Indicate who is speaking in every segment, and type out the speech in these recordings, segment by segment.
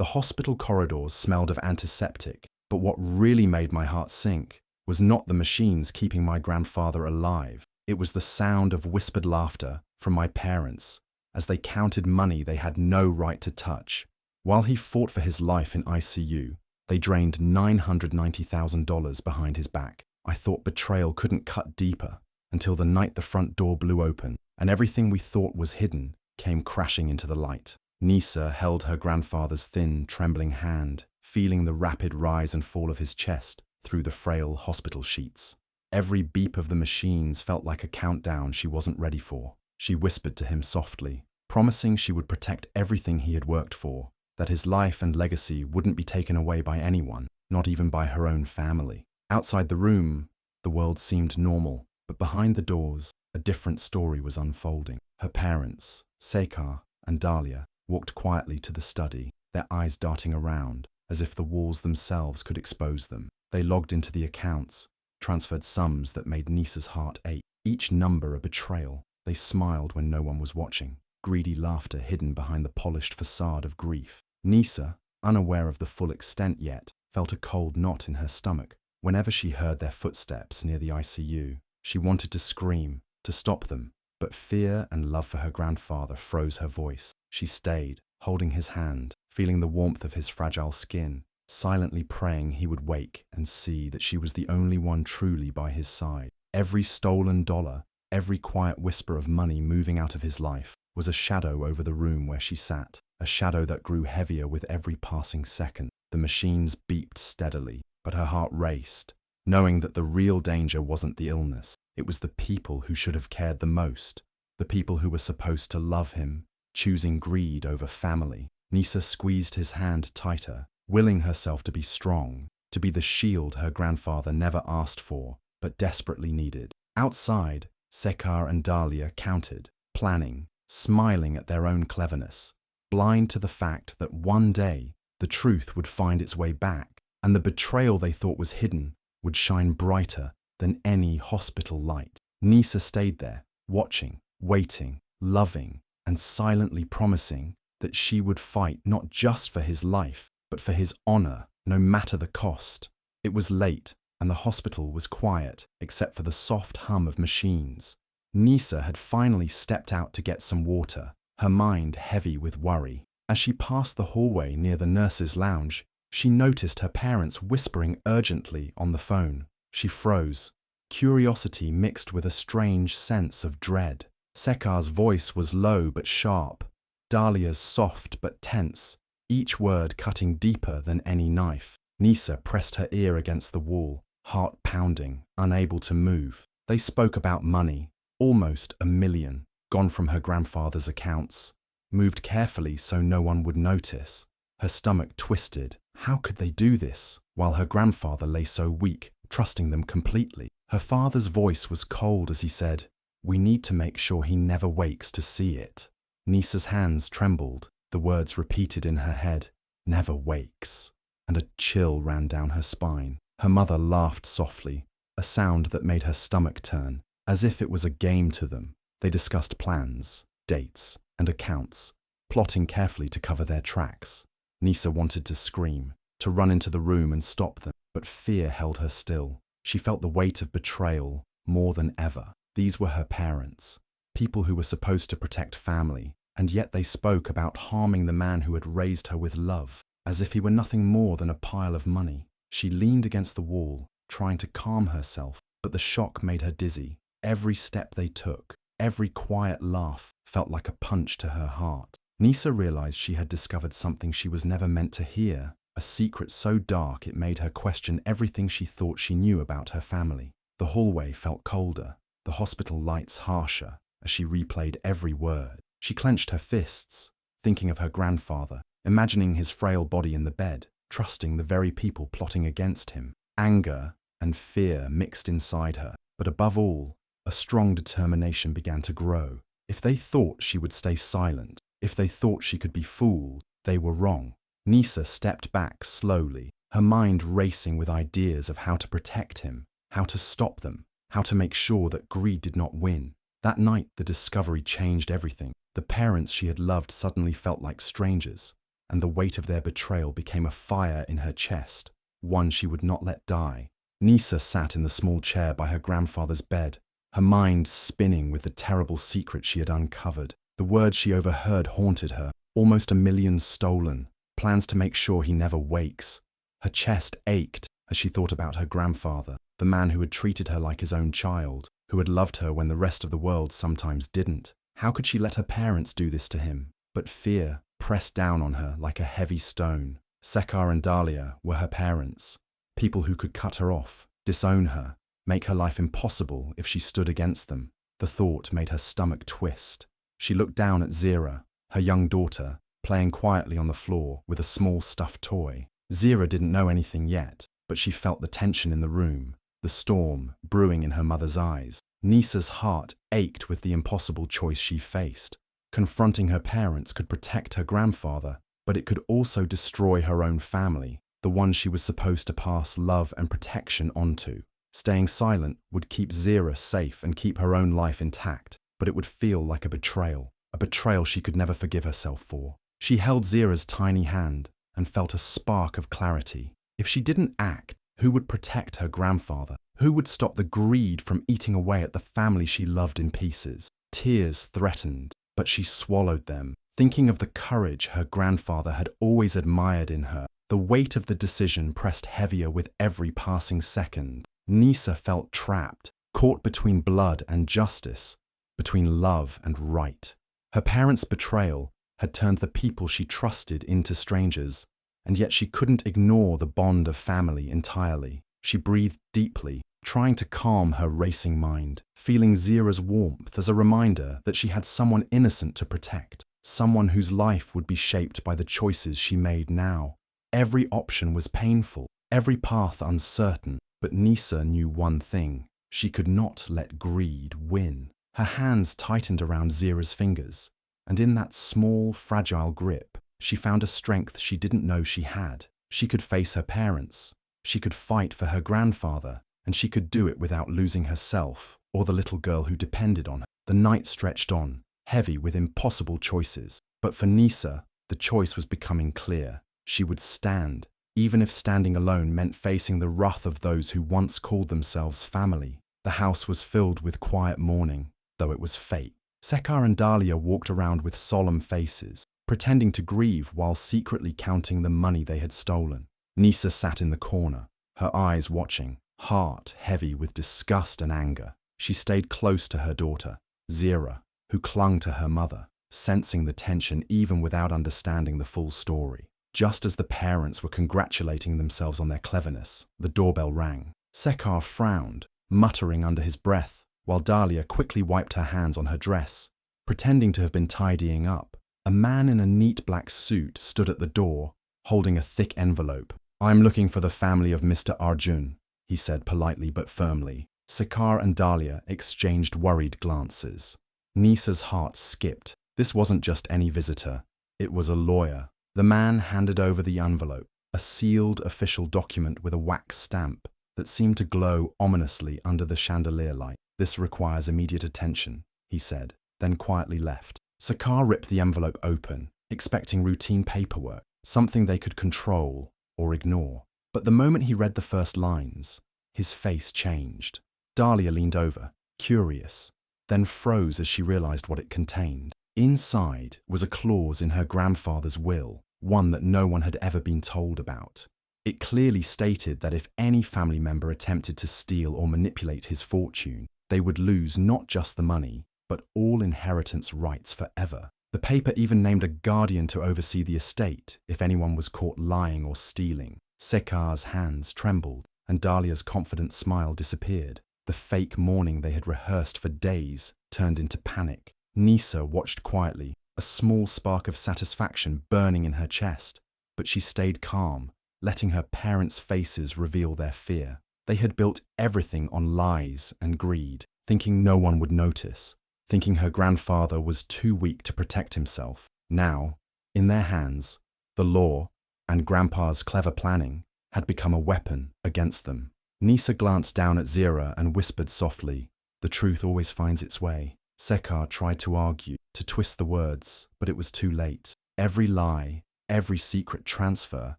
Speaker 1: The hospital corridors smelled of antiseptic, but what really made my heart sink was not the machines keeping my grandfather alive. It was the sound of whispered laughter from my parents as they counted money they had no right to touch. While he fought for his life in ICU, they drained $990,000 behind his back. I thought betrayal couldn't cut deeper until the night the front door blew open and everything we thought was hidden came crashing into the light. Nisa held her grandfather's thin, trembling hand, feeling the rapid rise and fall of his chest through the frail hospital sheets. Every beep of the machines felt like a countdown she wasn't ready for. She whispered to him softly, promising she would protect everything he had worked for, that his life and legacy wouldn't be taken away by anyone, not even by her own family. Outside the room, the world seemed normal, but behind the doors, a different story was unfolding. Her parents, Sekar and Dahlia, walked quietly to the study, their eyes darting around, as if the walls themselves could expose them. They logged into the accounts, transferred sums that made Nisa's heart ache, each number a betrayal. They smiled when no one was watching, greedy laughter hidden behind the polished facade of grief. Nisa, unaware of the full extent yet, felt a cold knot in her stomach. Whenever she heard their footsteps near the ICU, she wanted to scream, to stop them, but fear and love for her grandfather froze her voice. She stayed, holding his hand, feeling the warmth of his fragile skin, silently praying he would wake and see that she was the only one truly by his side. Every stolen dollar, every quiet whisper of money moving out of his life was a shadow over the room where she sat, a shadow that grew heavier with every passing second. The machines beeped steadily, but her heart raced, knowing that the real danger wasn't the illness. It was the people who should have cared the most, the people who were supposed to love him, choosing greed over family. Nisa squeezed his hand tighter, willing herself to be strong, to be the shield her grandfather never asked for, but desperately needed. Outside, Sekar and Dahlia counted, planning, smiling at their own cleverness, blind to the fact that one day the truth would find its way back, and the betrayal they thought was hidden would shine brighter than any hospital light. Nisa stayed there, watching, waiting, loving, and silently promising that she would fight not just for his life, but for his honor, no matter the cost. It was late, and the hospital was quiet, except for the soft hum of machines. Nisa had finally stepped out to get some water, her mind heavy with worry. As she passed the hallway near the nurse's lounge, she noticed her parents whispering urgently on the phone. She froze, curiosity mixed with a strange sense of dread. Sekar's voice was low but sharp, Dahlia's soft but tense, each word cutting deeper than any knife. Nisa pressed her ear against the wall, heart pounding, unable to move. They spoke about money, almost $1 million, gone from her grandfather's accounts, moved carefully so no one would notice. Her stomach twisted. How could they do this, while her grandfather lay so weak, trusting them completely? Her father's voice was cold as he said, "We need to make sure he never wakes to see it." Nisa's hands trembled, the words repeated in her head, "Never wakes," and a chill ran down her spine. Her mother laughed softly, a sound that made her stomach turn, as if it was a game to them. They discussed plans, dates, and accounts, plotting carefully to cover their tracks. Nisa wanted to scream, to run into the room and stop them, but fear held her still. She felt the weight of betrayal more than ever. These were her parents, people who were supposed to protect family, and yet they spoke about harming the man who had raised her with love, as if he were nothing more than a pile of money. She leaned against the wall, trying to calm herself, but the shock made her dizzy. Every step they took, every quiet laugh felt like a punch to her heart. Nisa realized she had discovered something she was never meant to hear, a secret so dark it made her question everything she thought she knew about her family. The hallway felt colder, the hospital lights harsher, as she replayed every word. She clenched her fists, thinking of her grandfather, imagining his frail body in the bed, trusting the very people plotting against him. Anger and fear mixed inside her, but above all, a strong determination began to grow. If they thought she would stay silent, if they thought she could be fooled, they were wrong. Nisa stepped back slowly, her mind racing with ideas of how to protect him, how to stop them, how to make sure that greed did not win. That night, the discovery changed everything. The parents she had loved suddenly felt like strangers, and the weight of their betrayal became a fire in her chest, one she would not let die. Nisa sat in the small chair by her grandfather's bed, her mind spinning with the terrible secret she had uncovered. The words she overheard haunted her, almost 1,000,000 stolen, plans to make sure he never wakes. Her chest ached as she thought about her grandfather, the man who had treated her like his own child, who had loved her when the rest of the world sometimes didn't. How could she let her parents do this to him? But fear pressed down on her like a heavy stone. Sekar and Dahlia were her parents, people who could cut her off, disown her, make her life impossible if she stood against them. The thought made her stomach twist. She looked down at Zira, her young daughter, playing quietly on the floor with a small stuffed toy. Zira didn't know anything yet, but she felt the tension in the room, the storm brewing in her mother's eyes. Nisa's heart ached with the impossible choice she faced. Confronting her parents could protect her grandfather, but it could also destroy her own family, the one she was supposed to pass love and protection onto. Staying silent would keep Zira safe and keep her own life intact, but it would feel like a betrayal she could never forgive herself for. She held Zira's tiny hand and felt a spark of clarity. If she didn't act, who would protect her grandfather? Who would stop the greed from eating away at the family she loved in pieces? Tears threatened, but she swallowed them, thinking of the courage her grandfather had always admired in her. The weight of the decision pressed heavier with every passing second. Nisa felt trapped, caught between blood and justice, between love and right. Her parents' betrayal had turned the people she trusted into strangers, and yet she couldn't ignore the bond of family entirely. She breathed deeply, trying to calm her racing mind, feeling Zira's warmth as a reminder that she had someone innocent to protect, someone whose life would be shaped by the choices she made now. Every option was painful, every path uncertain, but Nisa knew one thing: she could not let greed win. Her hands tightened around Zira's fingers, and in that small, fragile grip, she found a strength she didn't know she had. She could face her parents, she could fight for her grandfather, and she could do it without losing herself or the little girl who depended on her. The night stretched on, heavy with impossible choices. But for Nisa, the choice was becoming clear. She would stand, even if standing alone meant facing the wrath of those who once called themselves family. The house was filled with quiet mourning, though it was fake. Sekar and Dahlia walked around with solemn faces, pretending to grieve while secretly counting the money they had stolen. Nisa sat in the corner, her eyes watching, heart heavy with disgust and anger. She stayed close to her daughter, Zira, who clung to her mother, sensing the tension even without understanding the full story. Just as the parents were congratulating themselves on their cleverness, the doorbell rang. Sekar frowned, muttering under his breath, while Dahlia quickly wiped her hands on her dress, pretending to have been tidying up. A man in a neat black suit stood at the door, holding a thick envelope. "I'm looking for the family of Mr. Arjun," he said politely but firmly. Sekar and Dahlia exchanged worried glances. Nisa's heart skipped. This wasn't just any visitor, it was a lawyer. The man handed over the envelope, a sealed official document with a wax stamp that seemed to glow ominously under the chandelier light. "This requires immediate attention," he said, then quietly left. Sekar ripped the envelope open, expecting routine paperwork, something they could control or ignore. But the moment he read the first lines, his face changed. Dahlia leaned over, curious, then froze as she realized what it contained. Inside was a clause in her grandfather's will, one that no one had ever been told about. It clearly stated that if any family member attempted to steal or manipulate his fortune, they would lose not just the money, but all inheritance rights forever. The paper even named a guardian to oversee the estate if anyone was caught lying or stealing. Sekar's hands trembled, and Dahlia's confident smile disappeared. The fake mourning they had rehearsed for days turned into panic. Nisa watched quietly, a small spark of satisfaction burning in her chest, but she stayed calm, letting her parents' faces reveal their fear. They had built everything on lies and greed, thinking no one would notice, thinking her grandfather was too weak to protect himself. Now, in their hands, the law and Grandpa's clever planning had become a weapon against them. Nisa glanced down at Zira and whispered softly, "The truth always finds its way." Sekar tried to argue, to twist the words, but it was too late. Every lie, every secret transfer,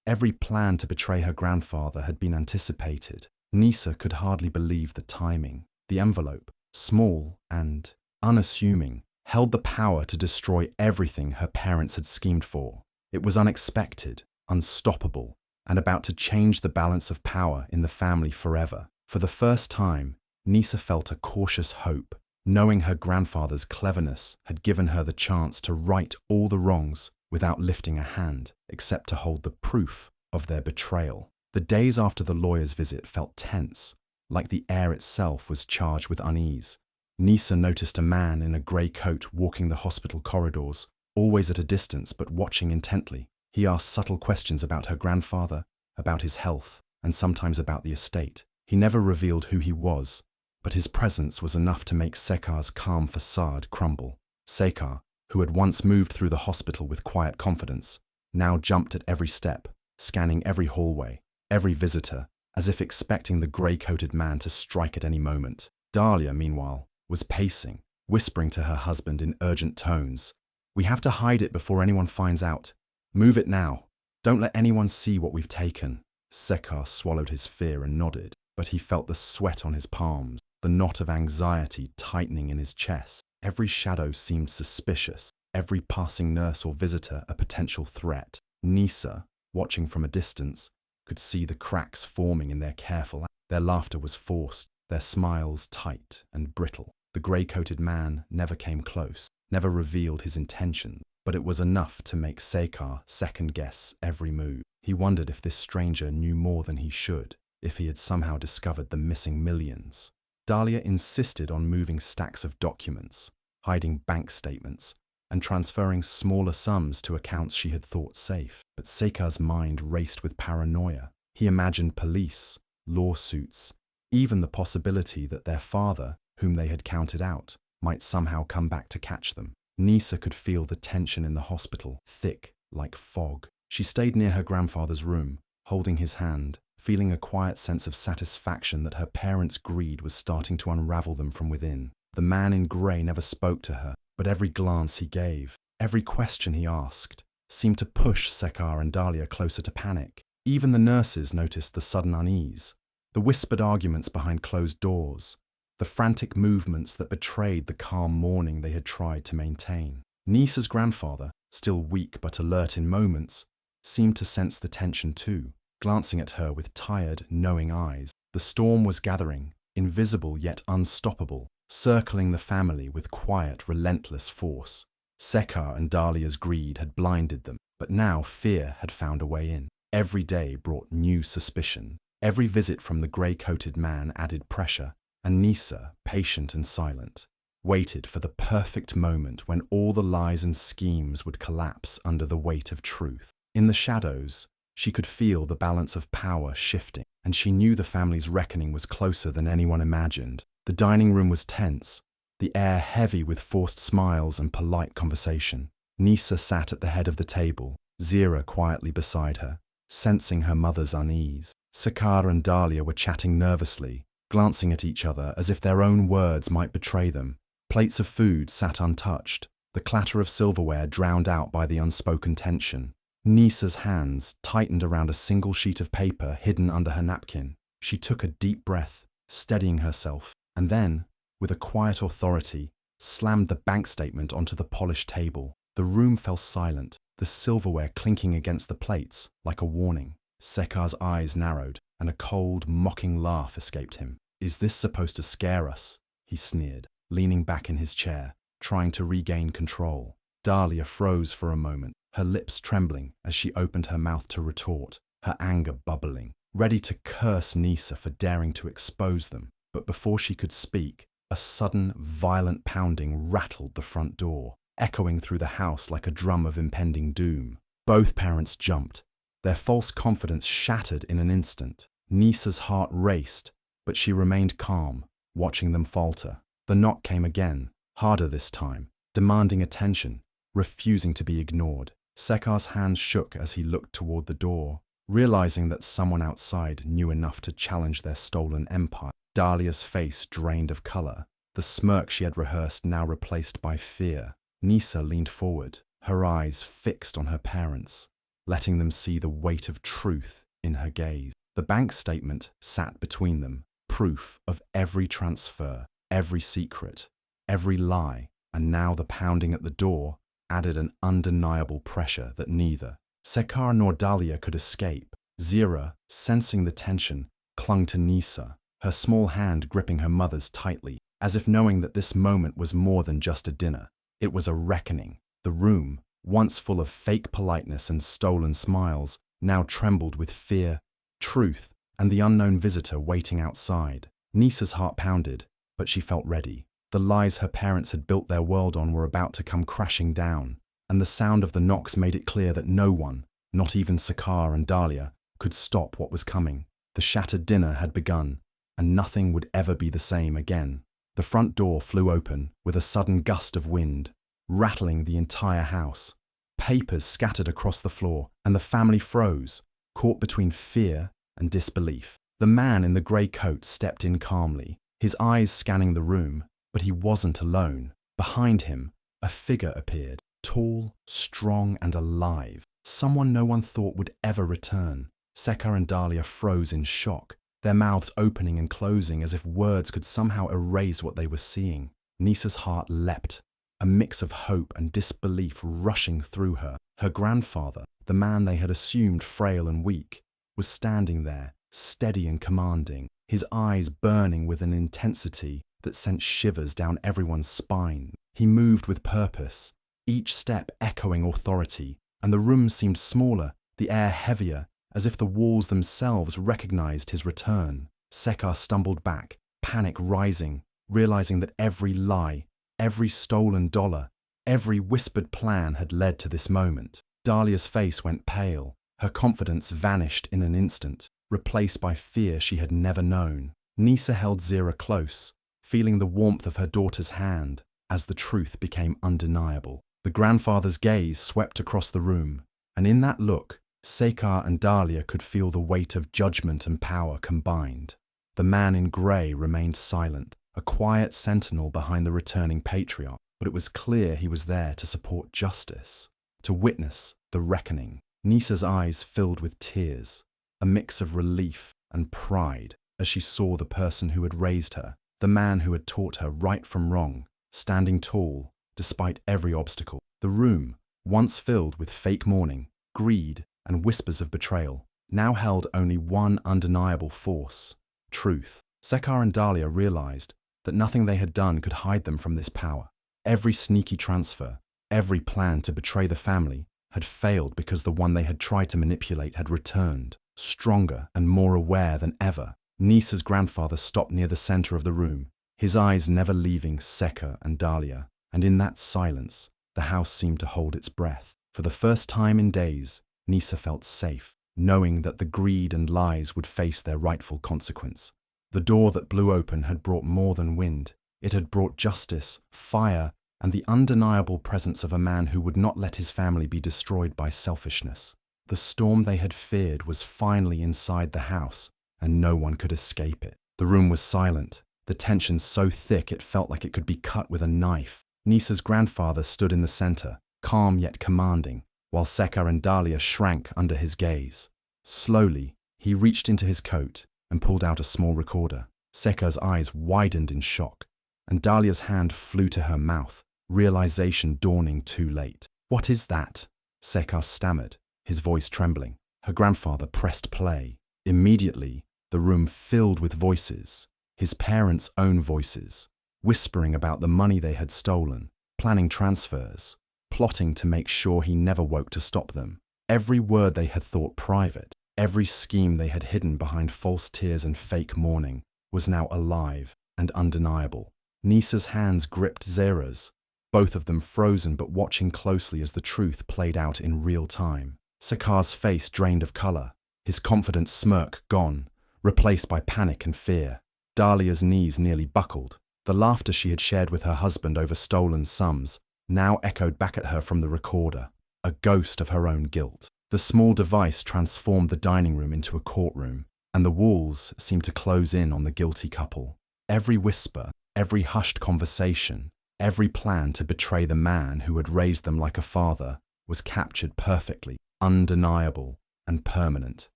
Speaker 1: every plan to betray her grandfather had been anticipated. Nisa could hardly believe the timing. The envelope, small and unassuming, held the power to destroy everything her parents had schemed for. It was unexpected, unstoppable, and about to change the balance of power in the family forever. For the first time, Nisa felt a cautious hope, knowing her grandfather's cleverness had given her the chance to right all the wrongs without lifting a hand, except to hold the proof of their betrayal. The days after the lawyer's visit felt tense, like the air itself was charged with unease. Nisa noticed a man in a grey coat walking the hospital corridors, always at a distance but watching intently. He asked subtle questions about her grandfather, about his health, and sometimes about the estate. He never revealed who he was, but his presence was enough to make Sekar's calm facade crumble. Sekar, who had once moved through the hospital with quiet confidence, now jumped at every step, scanning every hallway, every visitor, as if expecting the grey-coated man to strike at any moment. Dahlia, meanwhile, was pacing, whispering to her husband in urgent tones, "We have to hide it before anyone finds out. Move it now. Don't let anyone see what we've taken." Sekar swallowed his fear and nodded, but he felt the sweat on his palms, the knot of anxiety tightening in his chest. Every shadow seemed suspicious, every passing nurse or visitor a potential threat. Nisa, watching from a distance, could see the cracks forming in their careful act. Their laughter was forced, their smiles tight and brittle. The grey-coated man never came close, never revealed his intentions, but it was enough to make Sekar second-guess every move. He wondered if this stranger knew more than he should, if he had somehow discovered the missing millions. Dahlia insisted on moving stacks of documents, hiding bank statements, and transferring smaller sums to accounts she had thought safe. But Sekar's mind raced with paranoia. He imagined police, lawsuits, even the possibility that their father, whom they had counted out, might somehow come back to catch them. Nisa could feel the tension in the hospital, thick like fog. She stayed near her grandfather's room, holding his hand, feeling a quiet sense of satisfaction that her parents' greed was starting to unravel them from within. The man in grey never spoke to her, but every glance he gave, every question he asked, seemed to push Sekar and Dahlia closer to panic. Even the nurses noticed the sudden unease, the whispered arguments behind closed doors, the frantic movements that betrayed the calm mourning they had tried to maintain. Nisa's grandfather, still weak but alert in moments, seemed to sense the tension too, glancing at her with tired, knowing eyes. The storm was gathering, invisible yet unstoppable, circling the family with quiet, relentless force. Sekar and Dahlia's greed had blinded them, but now fear had found a way in. Every day brought new suspicion. Every visit from the grey-coated man added pressure, and Nisa, patient and silent, waited for the perfect moment when all the lies and schemes would collapse under the weight of truth. In the shadows, she could feel the balance of power shifting, and she knew the family's reckoning was closer than anyone imagined. The dining room was tense, the air heavy with forced smiles and polite conversation. Nisa sat at the head of the table, Zira quietly beside her, sensing her mother's unease. Sekar and Dahlia were chatting nervously, glancing at each other as if their own words might betray them. Plates of food sat untouched, the clatter of silverware drowned out by the unspoken tension. Nisa's hands tightened around a single sheet of paper hidden under her napkin. She took a deep breath, steadying herself, and then, with a quiet authority, slammed the bank statement onto the polished table. The room fell silent, the silverware clinking against the plates like a warning. Sekar's eyes narrowed, and a cold, mocking laugh escaped him. "Is this supposed to scare us?" he sneered, leaning back in his chair, trying to regain control. Dahlia froze for a moment, her lips trembling as she opened her mouth to retort, her anger bubbling, ready to curse Nisa for daring to expose them. But before she could speak, a sudden, violent pounding rattled the front door, echoing through the house like a drum of impending doom. Both parents jumped, their false confidence shattered in an instant. Nisa's heart raced, but she remained calm, watching them falter. The knock came again, harder this time, demanding attention, refusing to be ignored. Sekar's hands shook as he looked toward the door, realizing that someone outside knew enough to challenge their stolen empire. Dahlia's face drained of color, the smirk she had rehearsed now replaced by fear. Nisa leaned forward, her eyes fixed on her parents. letting them see the weight of truth in her gaze. The bank statement sat between them, proof of every transfer, every secret, every lie, and now the pounding at the door added an undeniable pressure that neither Sekar nor Dahlia could escape. Zira, sensing the tension, clung to Nisa, her small hand gripping her mother's tightly, as if knowing that this moment was more than just a dinner. It was a reckoning. The room, once full of fake politeness and stolen smiles, now trembled with fear, truth, and the unknown visitor waiting outside. Nisa's heart pounded, but she felt ready. The lies her parents had built their world on were about to come crashing down, and the sound of the knocks made it clear that no one, not even Sakar and Dahlia, could stop what was coming. The shattered dinner had begun, and nothing would ever be the same again. The front door flew open with a sudden gust of wind, rattling the entire house. Papers scattered across the floor, and the family froze, caught between fear and disbelief. The man in the grey coat stepped in calmly, his eyes scanning the room, but he wasn't alone. Behind him, a figure appeared, tall, strong, and alive. Someone no one thought would ever return. Sekar and Dahlia froze in shock, their mouths opening and closing as if words could somehow erase what they were seeing. Nisa's heart leapt, a mix of hope and disbelief rushing through her. Her grandfather, the man they had assumed frail and weak, was standing there, steady and commanding, his eyes burning with an intensity that sent shivers down everyone's spine. He moved with purpose, each step echoing authority, and the room seemed smaller, the air heavier, as if the walls themselves recognized his return. Sekar stumbled back, panic rising, realizing that every lie, every stolen dollar, every whispered plan had led to this moment. Dahlia's face went pale, her confidence vanished in an instant, replaced by fear she had never known. Nisa held Zira close, feeling the warmth of her daughter's hand as the truth became undeniable. The grandfather's gaze swept across the room, and in that look, Sekar and Dahlia could feel the weight of judgment and power combined. The man in grey remained silent, a quiet sentinel behind the returning patriarch, but it was clear he was there to support justice, to witness the reckoning. Nisa's eyes filled with tears, a mix of relief and pride as she saw the person who had raised her, the man who had taught her right from wrong, standing tall despite every obstacle. The room, once filled with fake mourning, greed, and whispers of betrayal, now held only one undeniable force: truth. Sekar and Dahlia realized that nothing they had done could hide them from this power. Every sneaky transfer, every plan to betray the family had failed because the one they had tried to manipulate had returned, stronger and more aware than ever. Nisa's grandfather stopped near the center of the room, his eyes never leaving Sekar and Dahlia, and in that silence, the house seemed to hold its breath. For the first time in days, Nisa felt safe, knowing that the greed and lies would face their rightful consequence. The door that blew open had brought more than wind. It had brought justice, fire, and the undeniable presence of a man who would not let his family be destroyed by selfishness. The storm they had feared was finally inside the house, and no one could escape it. The room was silent, the tension so thick it felt like it could be cut with a knife. Nisa's grandfather stood in the center, calm yet commanding, while Sekar and Dahlia shrank under his gaze. Slowly, he reached into his coat and pulled out a small recorder. Sekar's eyes widened in shock, and Dahlia's hand flew to her mouth, realization dawning too late. "What is that?" Sekar stammered, his voice trembling. Her grandfather pressed play. Immediately, the room filled with voices, his parents' own voices, whispering about the money they had stolen, planning transfers, plotting to make sure he never woke to stop them. Every word they had thought private, every scheme they had hidden behind false tears and fake mourning, was now alive and undeniable. Nisa's hands gripped Zera's, both of them frozen but watching closely as the truth played out in real time. Sekar's face drained of color, his confident smirk gone, replaced by panic and fear. Dahlia's knees nearly buckled. The laughter she had shared with her husband over stolen sums now echoed back at her from the recorder, a ghost of her own guilt. The small device transformed the dining room into a courtroom, and the walls seemed to close in on the guilty couple. Every whisper, every hushed conversation, every plan to betray the man who had raised them like a father was captured perfectly. undeniable and permanent.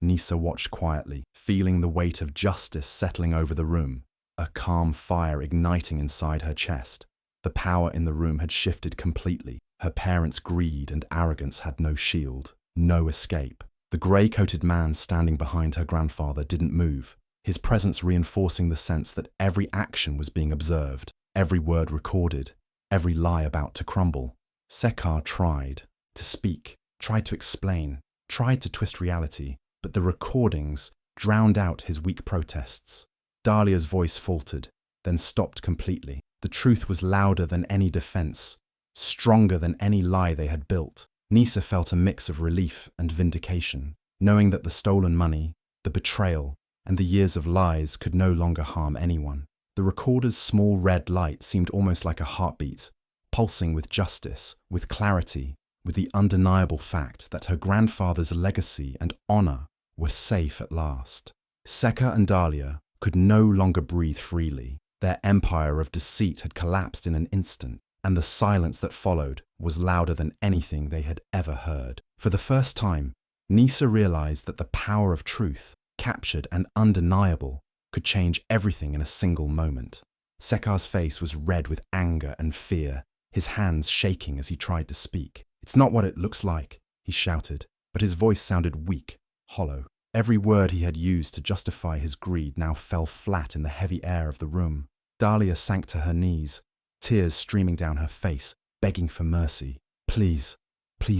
Speaker 1: Nisa watched quietly, feeling the weight of justice settling over the room, a calm fire igniting inside her chest. The power in the room had shifted completely. Her parents' greed and arrogance had no shield, no escape. The grey-coated man standing behind her grandfather didn't move, his presence reinforcing the sense that every action was being observed, every word recorded, every lie about to crumble. Sekar tried to speak, tried to explain, tried to twist reality, but the recordings drowned out his weak protests. Dahlia's voice faltered, then stopped completely. The truth was louder than any defense, stronger than any lie they had built. Nisa felt a mix of relief and vindication, knowing that the stolen money, the betrayal, and the years of lies could no longer harm anyone. The recorder's small red light seemed almost like a heartbeat, pulsing with justice, with clarity, with the undeniable fact that her grandfather's legacy and honor were safe at last. Sekar and Dahlia could no longer breathe freely. Their empire of deceit had collapsed in an instant, and the silence that followed was louder than anything they had ever heard. For the first time, Nisa realized that the power of truth, captured and undeniable, could change everything in a single moment. Sekar's face was red with anger and fear, his hands shaking as he tried to speak. "It's not what it looks like," he shouted, but his voice sounded weak, hollow. Every word he had used to justify his greed now fell flat in the heavy air of the room. Dahlia sank to her knees, tears streaming down her face, begging for mercy. Please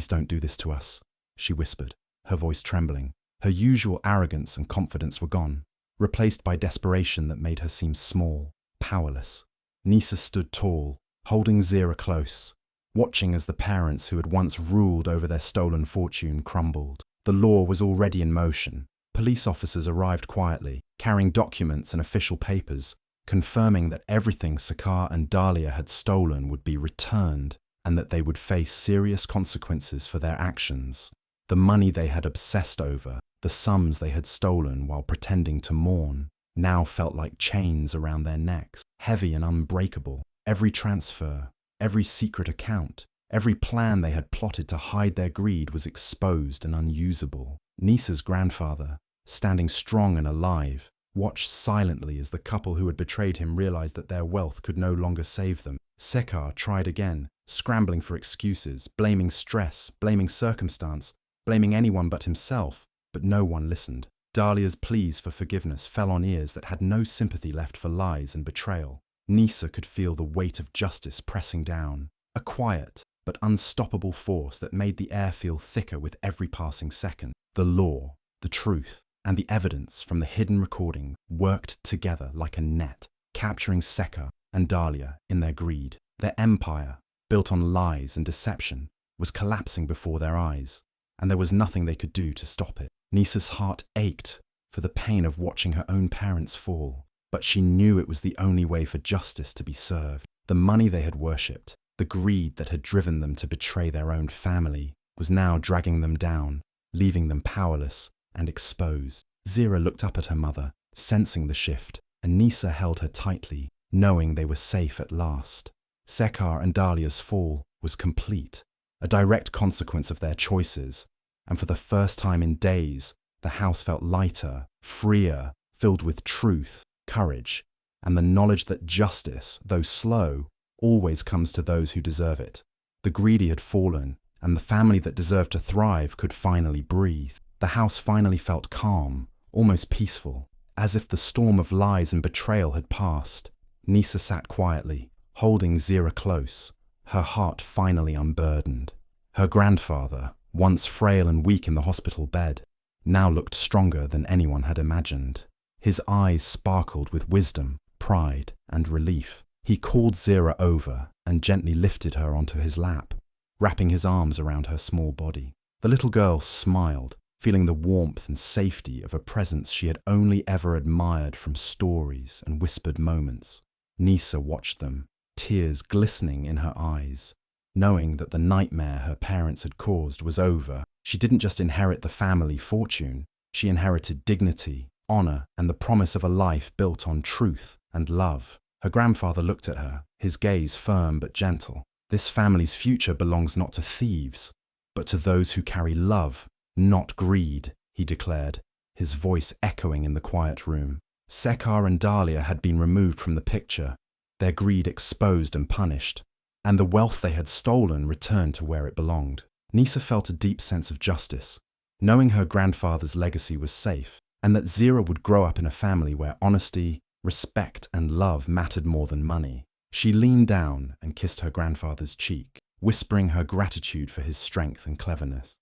Speaker 1: don't do this to us," she whispered, her voice trembling. Her usual arrogance and confidence were gone, replaced by desperation that made her seem small, powerless. Nisa stood tall, holding Zira close, watching as the parents who had once ruled over their stolen fortune crumbled. The law was already in motion. Police officers arrived quietly, carrying documents and official papers, confirming that everything Sekar and Dahlia had stolen would be returned and that they would face serious consequences for their actions. The money they had obsessed over, the sums they had stolen while pretending to mourn, now felt like chains around their necks, heavy and unbreakable. Every transfer, every secret account, every plan they had plotted to hide their greed was exposed and unusable. Nisa's grandfather, standing strong and alive, watched silently as the couple who had betrayed him realized that their wealth could no longer save them. Sekar tried again, scrambling for excuses, blaming stress, blaming circumstance, blaming anyone but himself, but no one listened. Dahlia's pleas for forgiveness fell on ears that had no sympathy left for lies and betrayal. Nisa could feel the weight of justice pressing down, a quiet but unstoppable force that made the air feel thicker with every passing second. The law, the truth, and the evidence from the hidden recording worked together like a net, capturing Sekar and Dahlia in their greed. Their empire, built on lies and deception, was collapsing before their eyes, and there was nothing they could do to stop it. Nisa's heart ached for the pain of watching her own parents fall, but she knew it was the only way for justice to be served. The money they had worshipped, the greed that had driven them to betray their own family, was now dragging them down, leaving them powerless and exposed. Zira looked up at her mother, sensing the shift, and Nisa held her tightly, knowing they were safe at last. Sekar and Dahlia's fall was complete, a direct consequence of their choices, and for the first time in days, the house felt lighter, freer, filled with truth, courage, and the knowledge that justice, though slow, always comes to those who deserve it. The greedy had fallen, and the family that deserved to thrive could finally breathe. The house finally felt calm, almost peaceful, as if the storm of lies and betrayal had passed. Nisa sat quietly, holding Zira close, her heart finally unburdened. Her grandfather, once frail and weak in the hospital bed, now looked stronger than anyone had imagined. His eyes sparkled with wisdom, pride, and relief. He called Zira over and gently lifted her onto his lap, wrapping his arms around her small body. The little girl smiled, feeling the warmth and safety of a presence she had only ever admired from stories and whispered moments. Nisa watched them, tears glistening in her eyes, knowing that the nightmare her parents had caused was over. She didn't just inherit the family fortune, she inherited dignity, honor, and the promise of a life built on truth and love. Her grandfather looked at her, his gaze firm but gentle. "This family's future belongs not to thieves, but to those who carry love, not greed," he declared, his voice echoing in the quiet room. Sekar and Dahlia had been removed from the picture, their greed exposed and punished, and the wealth they had stolen returned to where it belonged. Nisa felt a deep sense of justice, knowing her grandfather's legacy was safe, and that Zira would grow up in a family where honesty, respect, and love mattered more than money. She leaned down and kissed her grandfather's cheek, whispering her gratitude for his strength and cleverness.